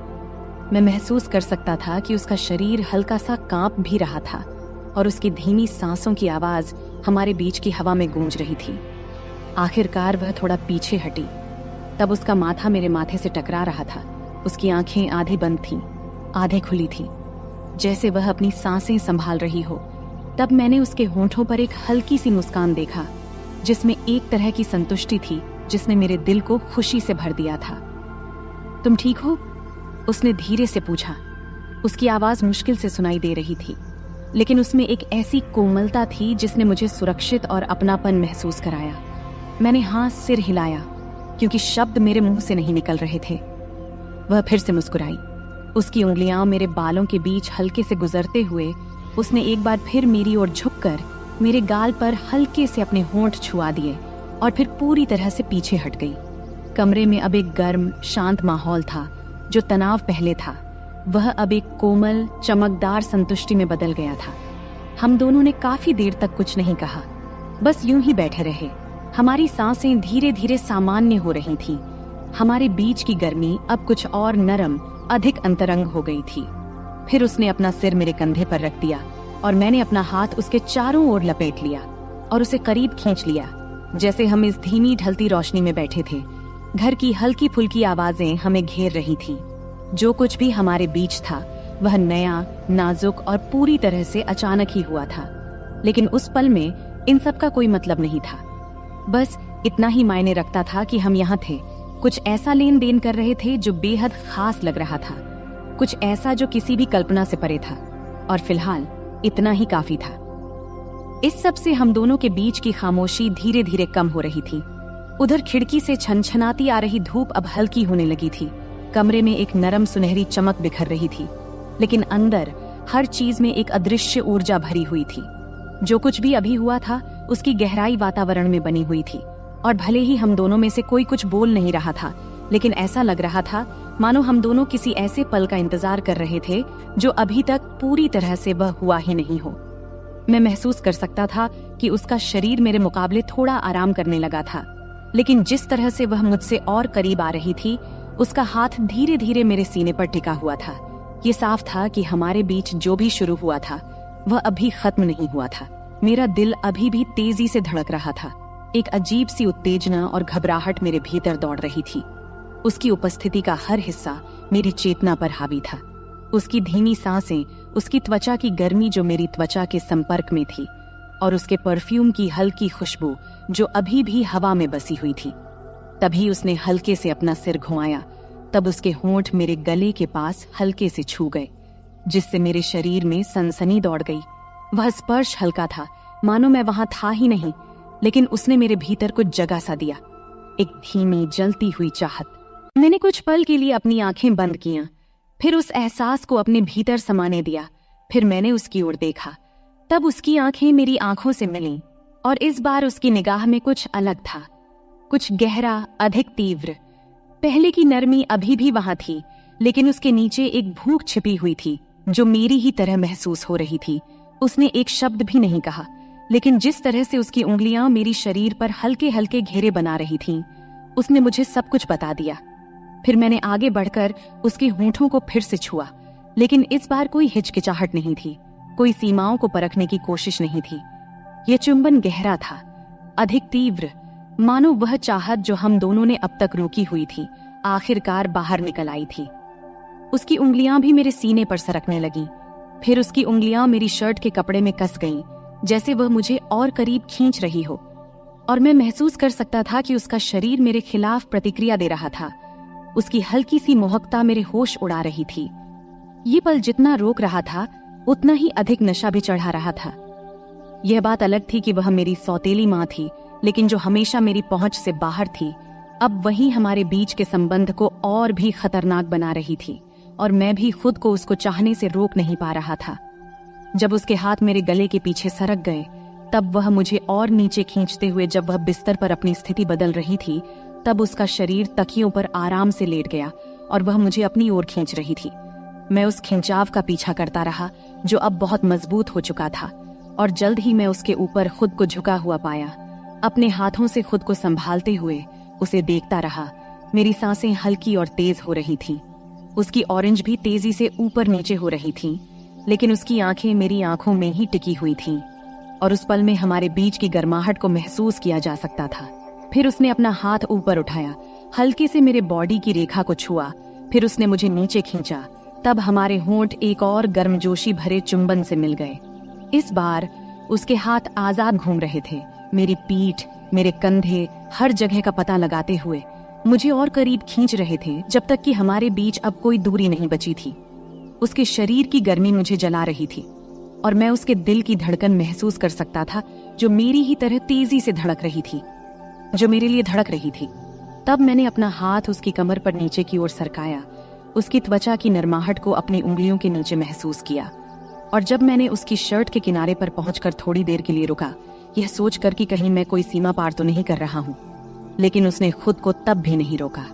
मैं महसूस कर सकता था कि उसका शरीर हल्का सा कांप भी रहा था और उसकी धीमी सांसों की आवाज हमारे बीच की हवा में गूंज रही थी। आखिरकार वह थोड़ा पीछे हटी। तब उसका माथा मेरे माथे से टकरा रहा था। उसकी आंखें आधे बंद थीं, आधे खुली थीं, जैसे वह अपनी सांसें संभाल रही हो। तब मैंने उसके होंठों पर एक हल्की सी मुस्कान देखा, जिसमें एक तरह की संतुष्टि थी जिसने मेरे दिल को खुशी से भर दिया था। तुम ठीक हो? उसने धीरे से पूछा। उसकी आवाज मुश्किल से सुनाई दे रही थी, लेकिन उसमें एक ऐसी कोमलता थी जिसने मुझे सुरक्षित और अपनापन महसूस कराया। मैंने हाँ सिर हिलाया, क्योंकि शब्द मेरे मुंह से नहीं निकल रहे थे। वह फिर से मुस्कुराई। उसकी उंगलियां मेरे बालों के बीच हल्के से गुजरते हुए उसने एक बार फिर मेरी ओर झुककर मेरे गाल पर हल्के से अपने होंठ छुआ दिए और फिर पूरी तरह से पीछे हट गई। कमरे में अब एक गर्म, शांत माहौल था। जो तनाव पहले था, वह अब एक कोमल, चमकदार संतुष्टि में बदल गया था। हम दोनों ने काफी देर तक कुछ नहीं कहा, बस यूं ही बैठे रहे। हमारी सांसें धीरे धीरे सामान्य हो रही थीं। हमारे बीच की गर्मी अब कुछ और नरम, अधिक अंतरंग हो गई थी। फिर उसने अपना सिर मेरे कंधे पर रख दिया और मैंने अपना हाथ उसके चारों ओर लपेट लिया और उसे करीब खींच लिया, जैसे हम इस धीमी ढलती रोशनी में बैठे थे। घर की हल्की फुल्की आवाजें हमें घेर रही थीं। जो कुछ भी हमारे बीच था, वह नया, नाजुक और पूरी तरह से अचानक ही हुआ था। लेकिन उस पल में इन सब का कोई मतलब नहीं था। बस इतना ही मायने रखता था कि हम यहाँ थे, कुछ ऐसा लेन देन कर रहे थे जो बेहद खास लग रहा था, कुछ ऐसा जो किसी भी कल्पना से परे था। और फिलहाल इतना ही काफी था। इस सब से हम दोनों के बीच की खामोशी धीरे धीरे कम हो रही थी। उधर खिड़की से छनछनाती आ रही धूप अब हल्की होने लगी थी। कमरे में एक नरम सुनहरी चमक बिखर रही थी, लेकिन अंदर हर चीज में एक अदृश्य ऊर्जा भरी हुई थी। जो कुछ भी अभी हुआ था उसकी गहराई वातावरण में बनी हुई थी, और भले ही हम दोनों में से कोई कुछ बोल नहीं रहा था, लेकिन ऐसा लग रहा था मानो हम दोनों किसी ऐसे पल का इंतजार कर रहे थे जो अभी तक पूरी तरह से वह हुआ ही नहीं हो। मैं महसूस कर सकता था कि उसका शरीर मेरे मुकाबले थोड़ा आराम करने लगा था, लेकिन जिस तरह से वह मुझसे और करीब आ रही थी, उसका हाथ धीरे धीरे मेरे सीने पर टिका हुआ था। ये साफ था कि हमारे बीच जो भी शुरू हुआ था वह अभी खत्म नहीं हुआ था। मेरा दिल अभी भी तेजी से धड़क रहा था। एक अजीब सी उत्तेजना और घबराहट मेरे भीतर दौड़ रही थी। उसकी उपस्थिति का हर हिस्सा मेरी चेतना पर हावी था। उसकी धीमी सांसें, उसकी त्वचा की गर्मी जो मेरी त्वचा के संपर्क में थी, और उसके परफ्यूम की हल्की खुशबू जो अभी भी हवा में बसी हुई थी। तभी उसने हल्के से अपना सिर घुमाया, तब उसके होंठ मेरे गले के पास हल्के से छू गए, जिससे मेरे शरीर में सनसनी दौड़ गई। वह स्पर्श हल्का था, मानो मैं वहां था ही नहीं, लेकिन उसने मेरे भीतर कुछ जगह सा दिया, एक धीमी जलती हुई चाहत। मैंने कुछ पल के लिए अपनी आंखें बंद कियां, फिर उस एहसास को अपने भीतर समाने दिया। फिर मैंने उसकी ओर देखा, तब उसकी आंखें मेरी आंखों से मिलीं, और इस बार उसकी निगाह में कुछ अलग था, कुछ गहरा, अधिक तीव्र। पहले की नरमी अभी भी वहां थी, लेकिन उसके नीचे एक भूख छिपी हुई थी जो मेरी ही तरह महसूस हो रही थी। उसने एक शब्द भी नहीं कहा, लेकिन जिस तरह से उसकी उंगलियां मेरी शरीर पर हल्के हल्के घेरे बना रही थीं, उसने मुझे सब कुछ बता दिया। फिर मैंने आगे बढ़कर उसके होंठों को फिर से छुआ, लेकिन इस बार कोई हिचकिचाहट नहीं थी, कोई सीमाओं को परखने की कोशिश नहीं थी। यह चुंबन गहरा था, अधिक तीव्र, मानो वह चाहत जो हम दोनों ने अब तक रोकी हुई थी आखिरकार बाहर निकल आई थी। उसकी उंगलियां भी मेरे सीने पर सरकने लगीं। फिर उसकी उंगलियां मेरी शर्ट के कपड़े में कस गईं, जैसे वह मुझे और करीब खींच रही हो, और मैं महसूस कर सकता था कि उसका शरीर मेरे खिलाफ प्रतिक्रिया दे रहा था। उसकी हल्की सी मोहकता मेरे होश उड़ा रही थी। ये पल जितना रोक रहा था, उतना ही अधिक नशा भी चढ़ा रहा था। यह बात अलग थी कि वह मेरी सौतेली माँ थी, लेकिन जो हमेशा मेरी पहुंच से बाहर थी, अब वही हमारे बीच के संबंध को और भी खतरनाक बना रही थी, और मैं भी खुद को उसको चाहने से रोक नहीं पा रहा था। जब उसके हाथ मेरे गले के पीछे सरक गए, तब वह मुझे और नीचे खींचते हुए, जब वह बिस्तर पर अपनी स्थिति बदल रही थी, तब उसका शरीर तकियों पर आराम से लेट गया और वह मुझे अपनी ओर खींच रही थी। मैं उस खिंचाव का पीछा करता रहा, जो अब बहुत मजबूत हो चुका था, और जल्द ही मैं उसके ऊपर खुद को झुका हुआ पाया। अपने हाथों से खुद को संभालते हुए उसे देखता रहा। मेरी सांसें हल्की और तेज हो रही थीं। उसकी ऑरेंज भी तेजी से ऊपर नीचे हो रही थीं, लेकिन उसकी आंखें मेरी आंखों में ही टिकी हुई थीं, और उस पल में हमारे बीच की गर्माहट को महसूस किया जा सकता था। फिर उसने अपना हाथ ऊपर उठाया, हल्के से मेरे बॉडी की रेखा को छुआ, फिर उसने मुझे नीचे खींचा। तब हमारे होंठ एक और गर्मजोशी भरे चुंबन से मिल गए। इस बार उसके हाथ आजाद घूम रहे थे, मेरी पीठ, मेरे कंधे, हर जगह का पता लगाते हुए मुझे और करीब खींच रहे थे, जब तक कि हमारे बीच अब कोई दूरी नहीं बची थी। उसके शरीर की गर्मी मुझे जला रही थी, और मैं उसके दिल की धड़कन महसूस कर सकता था, जो मेरी ही तरह तेजी से धड़क रही थी, जो मेरे लिए धड़क रही थी। तब मैंने अपना हाथ उसकी कमर पर नीचे की ओर सरकाया, उसकी त्वचा की नरमाहट को अपनी उंगलियों के नीचे महसूस किया, और जब मैंने उसकी शर्ट के किनारे पर पहुंचकर थोड़ी देर के लिए रुका, यह सोचकर कि कहीं मैं कोई सीमा पार तो नहीं कर रहा हूं, लेकिन उसने खुद को तब भी नहीं रोका,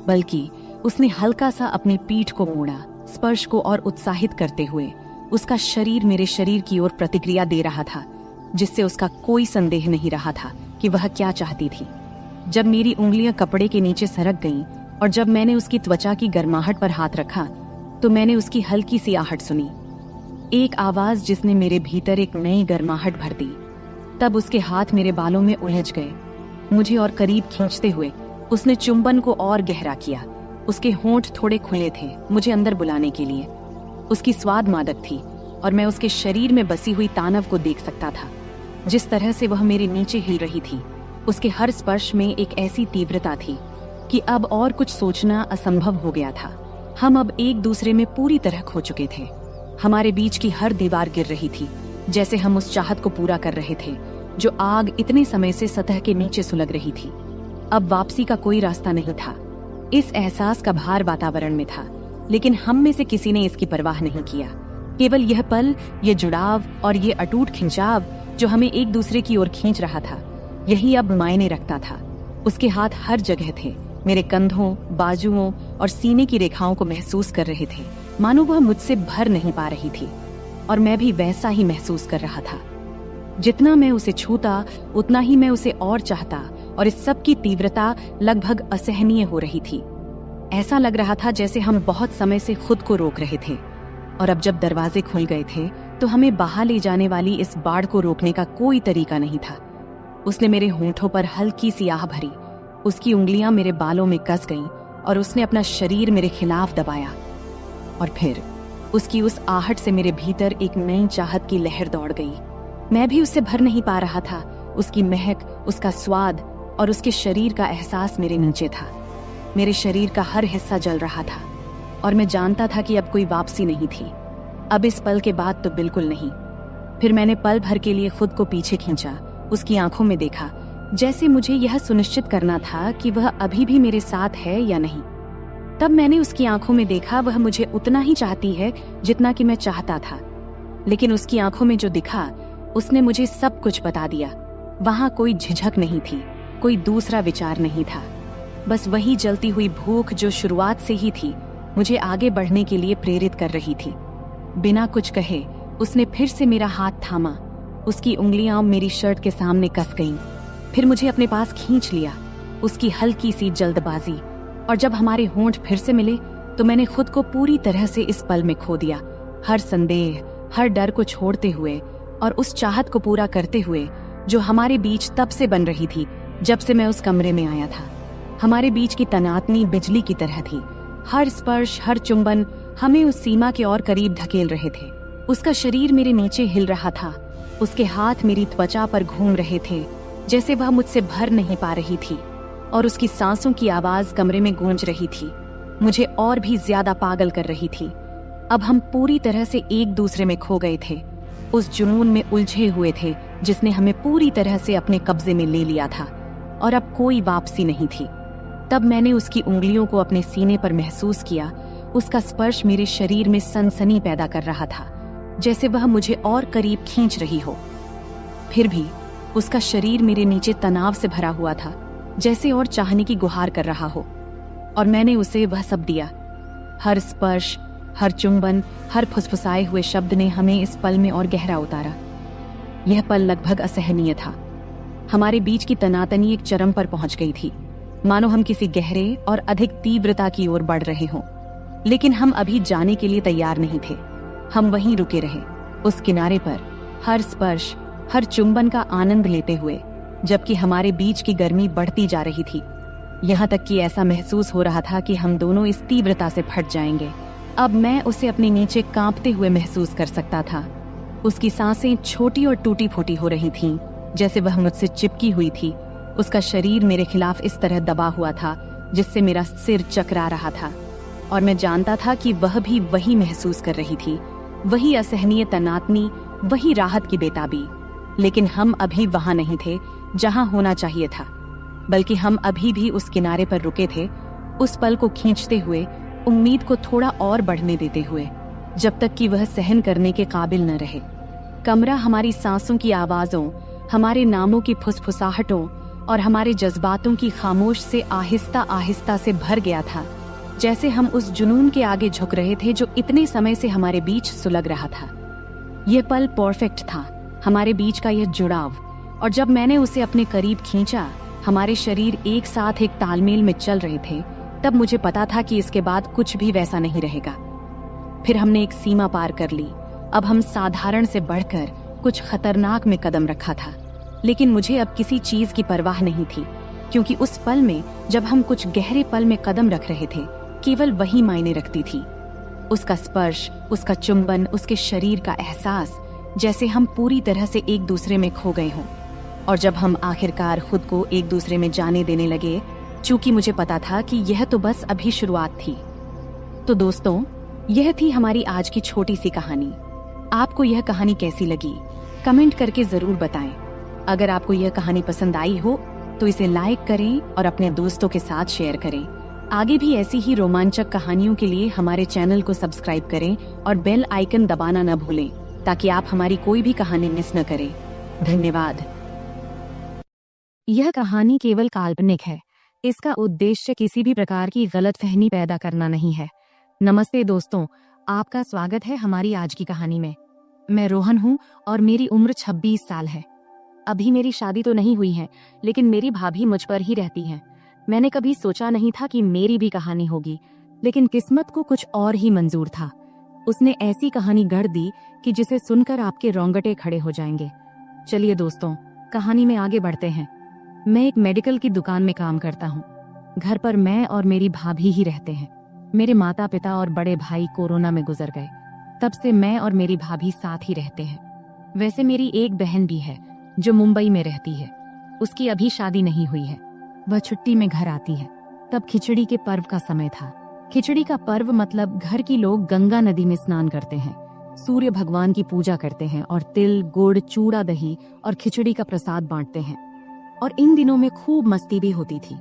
बल्कि उसने हल्का सा अपनी पीठ को मोड़ा, स्पर्श को और उत्साहित करते हुए। उसका शरीर मेरे शरीर की ओर प्रतिक्रिया दे रहा था, जिससे उसका कोई संदेह नहीं रहा था कि वह क्या चाहती थी। जब मेरी उंगलियां कपड़े के नीचे सरक गईं, और जब मैंने उसकी त्वचा की गर्माहट पर हाथ रखा, तो मैंने उसकी हल्की सी आहट सुनी, एक आवाज जिसने मेरे भीतर एक नई गर्माहट भर दी। तब उसके हाथ मेरे बालों में उलझ गए, मुझे और करीब खींचते हुए उसने चुंबन को और गहरा किया। उसके होंठ थोड़े खुले थे, मुझे अंदर बुलाने के लिए। उसकी स्वाद मादक थी, और मैं उसके शरीर में बसी हुई तानव को देख सकता था। जिस तरह से वह मेरे नीचे हिल रही थी, उसके हर स्पर्श में एक ऐसी तीव्रता थी कि अब और कुछ सोचना असंभव हो गया था। हम अब एक दूसरे में पूरी तरह खो चुके थे। हमारे बीच की हर दीवार गिर रही थी, जैसे हम उस चाहत को पूरा कर रहे थे जो आग इतने समय से सतह के नीचे सुलग रही थी। अब वापसी का कोई रास्ता नहीं था। इस एहसास का भार वातावरण में था, लेकिन हम में से किसी ने इसकी परवाह नहीं किया। केवल यह पल, ये जुड़ाव और ये अटूट खिंचाव जो हमें एक दूसरे की ओर खींच रहा था, यही अब मायने रखता था। उसके हाथ हर जगह थे, मेरे कंधों, बाजुओं और सीने की रेखाओं को महसूस कर रहे थे, मानो वह मुझसे भर नहीं पा रही थी। और मैं भी वैसा ही महसूस कर रहा था। जितना मैं उसे छूता, उतना ही मैं उसे और चाहता, और इस सब की तीव्रता लगभग असहनीय हो रही थी। ऐसा लग रहा था जैसे हम बहुत समय से खुद को रोक रहे थे, और अब जब दरवाजे खुल गए थे तो हमें बहा ले जाने वाली इस बाढ़ को रोकने का कोई तरीका नहीं था। उसने मेरे होंठों पर हल्की सी आह भरी, उसकी उंगलियां मेरे बालों में कस गईं और उसने अपना शरीर मेरे खिलाफ दबाया। और फिर उसकी उस आहट से मेरे भीतर एक नई चाहत की लहर दौड़ गई। मैं भी उससे भर नहीं पा रहा था। उसकी महक, उसका स्वाद और उसके शरीर का एहसास मेरे नीचे था। मेरे शरीर का हर हिस्सा जल रहा था, और मैं जानता था कि अब कोई वापसी नहीं थी। अब इस पल के बाद तो बिल्कुल नहीं। फिर मैंने पल भर के लिए खुद को पीछे खींचा, उसकी आंखों में देखा, जैसे मुझे यह सुनिश्चित करना था कि वह अभी भी मेरे साथ है या नहीं। तब मैंने उसकी आंखों में देखा, वह मुझे उतना ही चाहती है जितना कि मैं चाहता था। लेकिन उसकी आंखों में जो दिखा, उसने मुझे सब कुछ बता दिया। वहां कोई झिझक नहीं थी, कोई दूसरा विचार नहीं था। बस वही जलती हुई भूख जो शुरुआत से ही थी, मुझे आगे बढ़ने के लिए प्रेरित कर रही थी। बिना कुछ कहे उसने फिर से मेरा हाथ थामा। उसकी उंगलियां मेरी शर्ट के सामने कस गईं। फिर मुझे अपने पास खींच लिया। उसकी हल्की सी जल्दबाजी, और जब हमारे होंठ फिर से मिले तो मैंने खुद को पूरी तरह से इस पल में खो दिया। हर संदेह, हर डर को छोड़ते हुए और उस चाहत को पूरा करते हुए जो हमारे बीच तब से बन रही थी जब से मैं उस कमरे में आया था। हमारे बीच की तनातनी बिजली की तरह थी। हर स्पर्श, हर चुंबन हमें उस सीमा के और करीब धकेल रहे थे। उसका शरीर मेरे नीचे हिल रहा था, उसके हाथ मेरी त्वचा पर घूम रहे थे जैसे वह मुझसे भर नहीं पा रही थी, और उसकी सांसों की आवाज कमरे में गूंज रही थी, मुझे और भी ज्यादा पागल कर रही थी। अब हम पूरी तरह से एक दूसरे में खो गए थे, उस जुनून में उलझे हुए थे जिसने हमें पूरी तरह से अपने कब्जे में ले लिया था, और अब कोई वापसी नहीं थी। तब मैंने उसकी उंगलियों को अपने सीने पर महसूस किया। उसका स्पर्श मेरे शरीर में सनसनी पैदा कर रहा था, जैसे वह मुझे और करीब खींच रही हो। फिर भी उसका शरीर मेरे नीचे तनाव से भरा हुआ था, जैसे और चाहने की गुहार कर रहा हो, और मैंने उसे वह सब दिया। हर स्पर्श, हर चुंबन, हर फुसफुसाए हुए शब्द ने हमें इस पल में और गहरा उतारा। यह पल लगभग असहनीय था। हमारे बीच की तनातनी एक चरम पर पहुंच गई थी, मानो हम किसी गहरे और अधिक तीव्रता की ओर बढ़ रहे हों। लेकिन हम अभी जाने के लिए तैयार नहीं थे। हम वहीं रुके रहे, उस किनारे पर, हर स्पर्श, हर चुंबन का आनंद लेते हुए, जबकि हमारे बीच की गर्मी बढ़ती जा रही थी। यहाँ तक कि ऐसा महसूस हो रहा था कि हम दोनों इस तीव्रता से फट जाएंगे। अब मैं उसे अपने नीचे कांपते हुए महसूस कर सकता था। उसकी सांसें छोटी और टूटी फूटी हो रही थीं, जैसे वह मुझसे चिपकी हुई थी। उसका शरीर मेरे खिलाफ इस तरह दबा हुआ था जिससे मेरा सिर चकरा रहा था, और मैं जानता था कि वह भी वही महसूस कर रही थी, वही असहनीय तनातनी, वही राहत की बेताबी। लेकिन हम अभी वहां नहीं थे जहां होना चाहिए था, बल्कि हम अभी भी उस किनारे पर रुके थे, उस पल को खींचते हुए, उम्मीद को थोड़ा और बढ़ने देते हुए, जब तक कि वह सहन करने के काबिल न रहे। कमरा हमारी सांसों की आवाजों, हमारे नामों की फुसफुसाहटों और हमारे जज्बातों की खामोश से आहिस्ता आहिस्ता से भर गया था, जैसे हम उस जुनून के आगे झुक रहे थे जो इतने समय से हमारे बीच सुलग रहा था। यह पल परफेक्ट था, हमारे बीच का यह जुड़ाव, और जब मैंने उसे अपने करीब खींचा, हमारे शरीर एक साथ एक तालमेल में चल रहे थे, तब मुझे पता था कि इसके बाद कुछ भी वैसा नहीं रहेगा। फिर हमने एक सीमा पार कर ली। अब हम साधारण से बढ़कर कुछ खतरनाक में कदम रखा था, लेकिन मुझे अब किसी चीज की परवाह नहीं थी, क्योंकि उस पल में जब हम कुछ गहरे पल में कदम रख रहे थे, केवल वही मायने रखती थी। उसका स्पर्श, उसका चुंबन, उसके शरीर का एहसास, जैसे हम पूरी तरह से एक दूसरे में खो गए हों। और जब हम आखिरकार खुद को एक दूसरे में जाने देने लगे, चूंकि मुझे पता था कि यह तो बस अभी शुरुआत थी। तो दोस्तों, यह थी हमारी आज की छोटी सी कहानी। आपको यह कहानी कैसी लगी, कमेंट करके जरूर बताएं। अगर आपको यह कहानी पसंद आई हो तो इसे लाइक करें और अपने दोस्तों के साथ शेयर करें। आगे भी ऐसी ही रोमांचक कहानियों के लिए हमारे चैनल को सब्सक्राइब करें और बेल आइकन दबाना न भूलें, ताकि आप हमारी कोई भी कहानी मिस न करें। धन्यवाद। यह कहानी केवल काल्पनिक है। इसका उद्देश्य किसी भी प्रकार की गलतफहमी पैदा करना नहीं है। नमस्ते दोस्तों, आपका स्वागत है हमारी आज की कहानी में। मैं रोहन हूँ और मेरी उम्र 26 साल है। अभी मेरी शादी तो नहीं हुई है, लेकिन मेरी भाभी मुझ पर ही रहती है। मैंने कभी सोचा नहीं था कि मेरी भी कहानी होगी, लेकिन किस्मत को कुछ और ही मंजूर था। उसने ऐसी कहानी गढ़ दी कि जिसे सुनकर आपके रोंगटे खड़े हो जाएंगे। चलिए दोस्तों, कहानी में आगे बढ़ते हैं। मैं एक मेडिकल की दुकान में काम करता हूँ। घर पर मैं और मेरी भाभी ही रहते हैं। मेरे माता पिता और बड़े भाई कोरोना में गुजर गए। तब से मैं और मेरी भाभी साथ ही रहते हैं। वैसे मेरी एक बहन भी है जो मुंबई में रहती है। उसकी अभी शादी नहीं हुई है। वह छुट्टी में घर आती है। तब खिचड़ी के पर्व का समय था। खिचड़ी का पर्व मतलब घर की लोग गंगा नदी में स्नान करते हैं, सूर्य भगवान की पूजा करते हैं और तिल, गुड़, चूड़ा, दही और खिचड़ी का प्रसाद बांटते हैं। और इन दिनों में खूब मस्ती भी होती थी।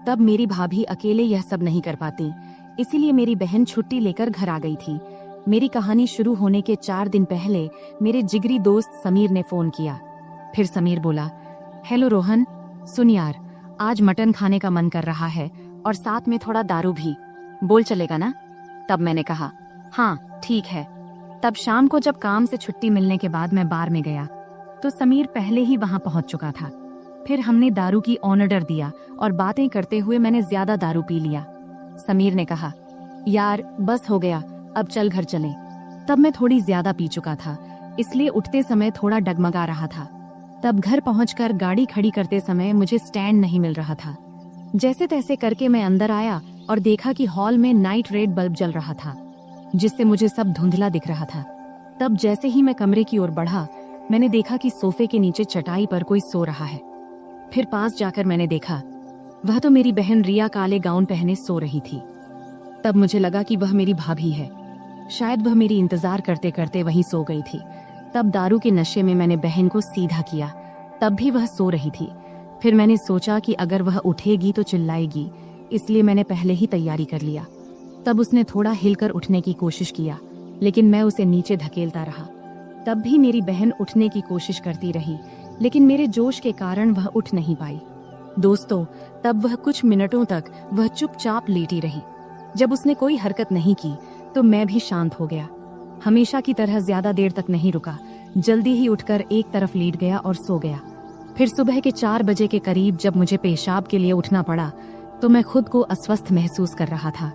तब मेरी भाभी अकेले यह सब नहीं कर पाती, इसीलिए मेरी बहन छुट्टी लेकर घर आ गई थी। मेरी कहानी शुरू होने के 4 दिन पहले मेरे जिगरी दोस्त समीर ने फोन किया। फिर समीर बोला, हेलो रोहन, सुन यार, आज मटन खाने का मन कर रहा है और साथ में थोड़ा दारू भी, बोल चलेगा ना? तब मैंने कहा, हाँ ठीक है। तब शाम को जब काम से छुट्टी मिलने के बाद मैं बार में गया तो समीर पहले ही वहां पहुंच चुका था। फिर हमने दारू की ऑर्डर दिया और बातें करते हुए मैंने ज्यादा दारू पी लिया। समीर ने कहा, यार बस हो गया, अब चल घर चलें। तब मैं थोड़ी ज्यादा पी चुका था, इसलिए उठते समय थोड़ा डगमगा रहा था। तब घर पहुंचकर गाड़ी खड़ी करते समय मुझे स्टैंड नहीं मिल रहा था। जैसे तैसे करके मैं अंदर आया और देखा कि हॉल में नाइट रेड बल्ब जल रहा था, जिससे मुझे सब धुंधला दिख रहा था। तब जैसे ही मैं कमरे की ओर बढ़ा, मैंने देखा कि सोफे के नीचे चटाई पर कोई सो रहा है। फिर पास जाकर मैंने देखा, वह तो मेरी बहन रिया काले गाउन पहने सो रही थी। तब मुझे लगा कि वह मेरी भाभी है। शायद वह मेरी इंतजार करते करते वहीं सो गई थी। तब दारू के नशे में मैंने बहन को सीधा किया। तब भी वह सो रही थी। फिर मैंने सोचा कि अगर वह उठेगी तो चिल्लाएगी, इसलिए मैंने पहले ही तैयारी कर लिया। तब उसने थोड़ा हिलकर उठने की कोशिश किया, लेकिन मैं उसे नीचे धकेलता रहा। तब भी मेरी बहन उठने की कोशिश करती रही, लेकिन मेरे जोश के कारण वह उठ नहीं पाई। दोस्तों, तब वह कुछ मिनटों तक वह चुपचाप लेटी रही। जब उसने कोई हरकत नहीं की तो मैं भी शांत हो गया। हमेशा की तरह ज्यादा देर तक नहीं रुका, जल्दी ही उठकर एक तरफ लेट गया और सो गया। फिर सुबह के 4 बजे के करीब जब मुझे पेशाब के लिए उठना पड़ा तो मैं खुद को अस्वस्थ महसूस कर रहा था।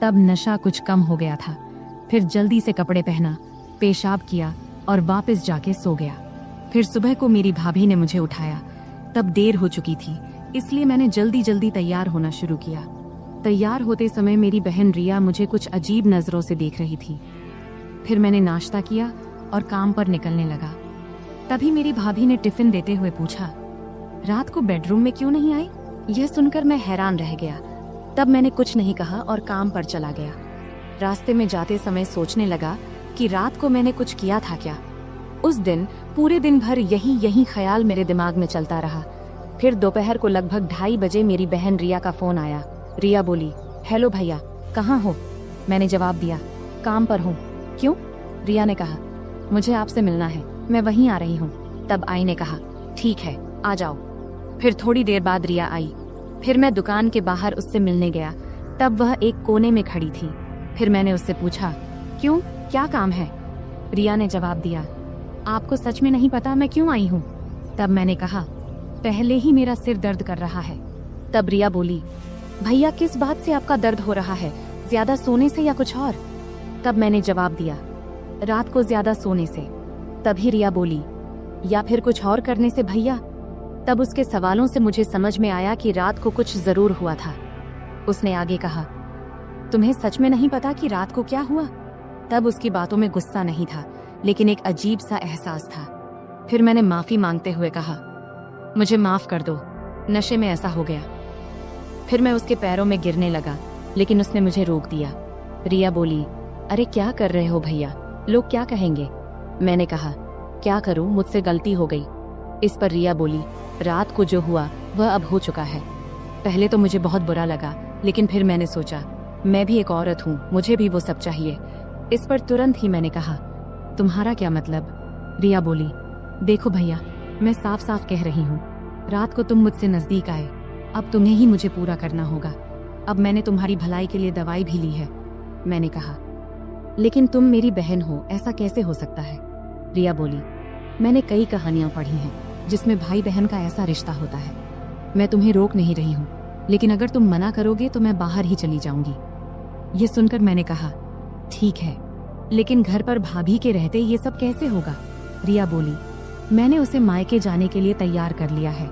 तब नशा कुछ कम हो गया था। फिर जल्दी से कपड़े पहना, पेशाब किया और वापस जाके सो गया। फिर सुबह को मेरी भाभी ने मुझे उठाया। तब देर हो चुकी थी, इसलिए मैंने जल्दी जल्दी तैयार होना शुरू किया। तैयार होते समय मेरी बहन रिया मुझे कुछ अजीब नजरों से देख रही थी। फिर मैंने नाश्ता किया और काम पर निकलने लगा। तभी मेरी भाभी ने टिफिन देते हुए पूछा, रात को बेडरूम में क्यों नहीं आई? यह सुनकर मैं हैरान रह गया। तब मैंने कुछ नहीं कहा और काम पर चला गया। रास्ते में जाते समय सोचने लगा कि रात को मैंने कुछ किया था क्या। उस दिन पूरे दिन भर यही ख्याल मेरे दिमाग में चलता रहा। फिर दोपहर को लगभग 2:30 बजे मेरी बहन रिया का फोन आया। रिया बोली, हेलो भैया, कहाँ हो? मैंने जवाब दिया, काम पर हूँ। क्यों? रिया ने कहा, मुझे आपसे मिलना है, मैं वहीं आ रही हूँ। तब आई ने कहा, ठीक है, आ जाओ। फिर थोड़ी देर बाद रिया आई। फिर मैं दुकान के बाहर उससे मिलने गया। तब वह एक कोने में खड़ी थी। फिर मैंने उससे पूछा, क्यों, क्या काम है? रिया ने जवाब दिया, आपको सच में नहीं पता मैं क्यों आई हूँ? तब मैंने कहा, पहले ही मेरा सिर दर्द कर रहा है। तब रिया बोली, भैया किस बात से आपका दर्द हो रहा है? ज्यादा सोने से या कुछ और? तब मैंने जवाब दिया, रात को ज्यादा सोने से। तभी रिया बोली, या फिर कुछ और करने से भैया? तब उसके सवालों से मुझे समझ में आया कि रात को कुछ जरूर हुआ था। उसने आगे कहा, तुम्हें सच में नहीं पता कि रात को क्या हुआ? तब उसकी बातों में गुस्सा नहीं था, लेकिन एक अजीब सा एहसास था। फिर मैंने माफी मांगते हुए कहा, मुझे माफ कर दो, नशे में ऐसा हो गया। फिर मैं उसके पैरों में गिरने लगा, लेकिन उसने मुझे रोक दिया। रिया बोली, अरे क्या कर रहे हो भैया, लोग क्या कहेंगे? मैंने कहा, क्या करूं, मुझसे गलती हो गई। इस पर रिया बोली, रात को जो हुआ वह अब हो चुका है। पहले तो मुझे बहुत बुरा लगा, लेकिन फिर मैंने सोचा मैं भी एक औरत हूँ, मुझे भी वो सब चाहिए। इस पर तुरंत ही मैंने कहा, तुम्हारा क्या मतलब? रिया बोली, देखो भैया, मैं साफ साफ कह रही हूँ, रात को तुम मुझसे नजदीक आए, अब तुम्हें ही मुझे पूरा करना होगा। अब मैंने तुम्हारी भलाई के लिए दवाई भी ली है। मैंने कहा, लेकिन तुम मेरी बहन हो, ऐसा कैसे हो सकता है? रिया बोली, मैंने कई कहानियां पढ़ी हैं जिसमें भाई बहन का ऐसा रिश्ता होता है। मैं तुम्हें रोक नहीं रही हूँ, लेकिन अगर तुम मना करोगे तो मैं बाहर ही चली जाऊंगी। ये सुनकर मैंने कहा, ठीक है, लेकिन घर पर भाभी के रहते ये सब कैसे होगा? रिया बोली, मैंने उसे मायके जाने के लिए तैयार कर लिया है।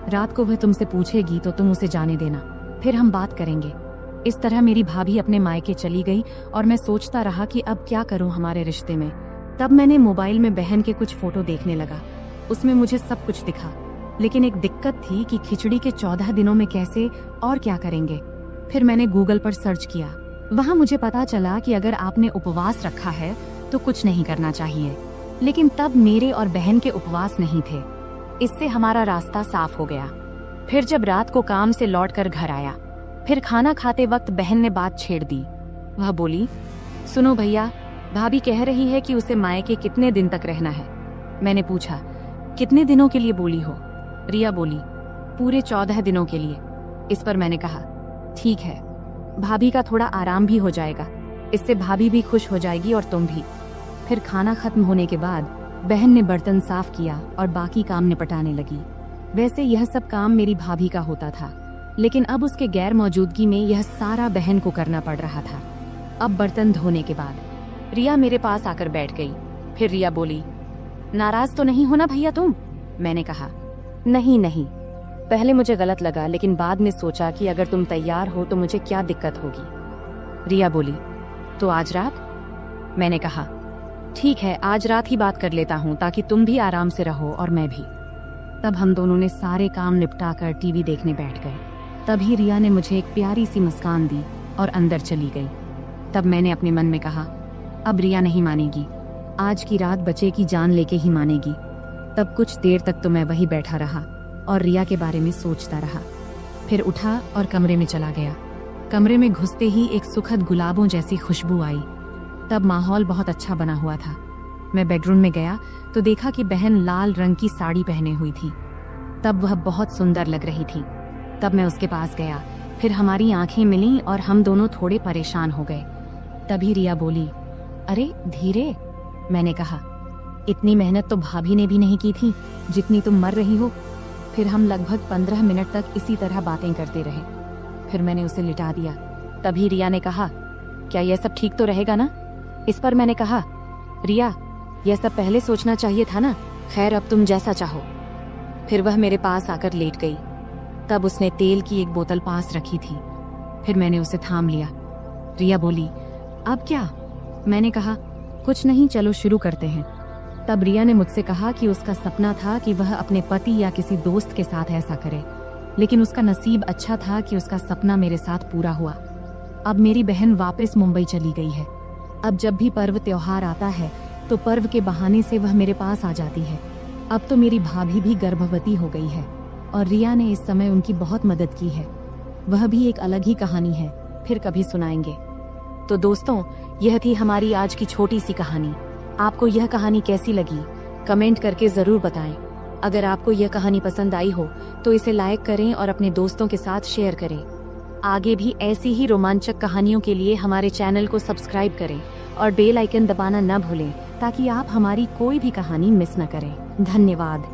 रात को वह तुमसे पूछेगी तो तुम उसे जाने देना, फिर हम बात करेंगे। इस तरह मेरी भाभी अपने मायके चली गई और मैं सोचता रहा कि अब क्या करूं हमारे रिश्ते में। तब मैंने मोबाइल में बहन के कुछ फोटो देखने लगा। उसमें मुझे सब कुछ दिखा, लेकिन एक दिक्कत थी कि खिचड़ी के 14 दिनों में कैसे और क्या करेंगे। फिर मैंने गूगल पर सर्च किया। वहां मुझे पता चला कि अगर आपने उपवास रखा है तो कुछ नहीं करना चाहिए, लेकिन तब मेरे और बहन के उपवास नहीं थे। इससे हमारा रास्ता साफ हो गया। फिर जब रात को काम से लौटकर घर आया, फिर खाना खाते वक्त बहन ने बात छेड़ दी। वह बोली, सुनो भैया, भाभी कह रही है कि उसे मायके कितने दिन तक रहना है। मैंने पूछा, कितने दिनों के लिए बोली हो? रिया बोली, पूरे 14 दिनों के लिए। इस पर मैंने कहा, ठीक है, भाभी का थोड़ा आराम भी हो जाएगा, इससे भाभी भी खुश हो जाएगी और तुम भी। फिर खाना खत्म होने के बाद बहन ने बर्तन साफ किया और बाकी काम निपटाने लगी। वैसे यह सब काम मेरी भाभी का होता था, लेकिन अब उसके गैर मौजूदगी में यह सारा बहन को करना पड़ रहा था। अब बर्तन धोने के बाद रिया मेरे पास आकर बैठ गई। फिर रिया बोली, नाराज तो नहीं हो ना भैया तुम? मैंने कहा, नहीं नहीं, पहले मुझे गलत लगा, लेकिन बाद में सोचा कि अगर तुम तैयार हो तो मुझे क्या दिक्कत होगी। रिया बोली, तो आज रात? मैंने कहा, ठीक है, आज रात ही बात कर लेता हूँ, ताकि तुम भी आराम से रहो और मैं भी। तब हम दोनों ने सारे काम निपटाकर टीवी देखने बैठ गए। तभी रिया ने मुझे एक प्यारी सी मुस्कान दी और अंदर चली गई। तब मैंने अपने मन में कहा, अब रिया नहीं मानेगी, आज की रात बच्चे की जान लेके ही मानेगी। तब कुछ देर तक तो मैं वही बैठा रहा और रिया के बारे में सोचता रहा। फिर उठा और कमरे में चला गया। कमरे में घुसते ही एक सुखद गुलाबों जैसी खुशबू आई। तब माहौल बहुत अच्छा बना हुआ था। मैं बेडरूम में गया तो देखा कि बहन लाल रंग की साड़ी पहने हुई थी। तब वह बहुत सुंदर लग रही थी। तब मैं उसके पास गया, फिर हमारी आंखें मिलीं और हम दोनों थोड़े परेशान हो गए। तभी रिया बोली, अरे धीरे। मैंने कहा, इतनी मेहनत तो भाभी ने भी नहीं की थी जितनी तुम मर रही हो। फिर हम लगभग 15 मिनट तक इसी तरह बातें करते रहे। फिर मैंने उसे लिटा दिया। तभी रिया ने कहा, क्या यह सब ठीक तो रहेगा ना? इस पर मैंने कहा, रिया, यह सब पहले सोचना चाहिए था ना। खैर, अब तुम जैसा चाहो। फिर वह मेरे पास आकर लेट गई। तब उसने तेल की एक बोतल पास रखी थी। फिर मैंने उसे थाम लिया। रिया बोली, अब क्या? मैंने कहा, कुछ नहीं, चलो शुरू करते हैं। तब रिया ने मुझसे कहा कि उसका सपना था कि वह अपने पति या किसी दोस्त के साथ ऐसा करे, लेकिन उसका नसीब अच्छा था कि उसका सपना मेरे साथ पूरा हुआ। अब मेरी बहन वापस मुंबई चली गई है। अब जब भी पर्व त्योहार आता है तो पर्व के बहाने से वह मेरे पास आ जाती है। अब तो मेरी भाभी भी गर्भवती हो गई है और रिया ने इस समय उनकी बहुत मदद की है। वह भी एक अलग ही कहानी है, फिर कभी सुनाएंगे। तो दोस्तों, यह थी हमारी आज की छोटी सी कहानी। आपको यह कहानी कैसी लगी कमेंट करके जरूर बताएं। अगर आपको यह कहानी पसंद आई हो तो इसे लाइक करें और अपने दोस्तों के साथ शेयर करें। आगे भी ऐसी ही रोमांचक कहानियों के लिए हमारे चैनल को सब्सक्राइब करें और बेल आइकन दबाना न भूलें, ताकि आप हमारी कोई भी कहानी मिस न करें। धन्यवाद।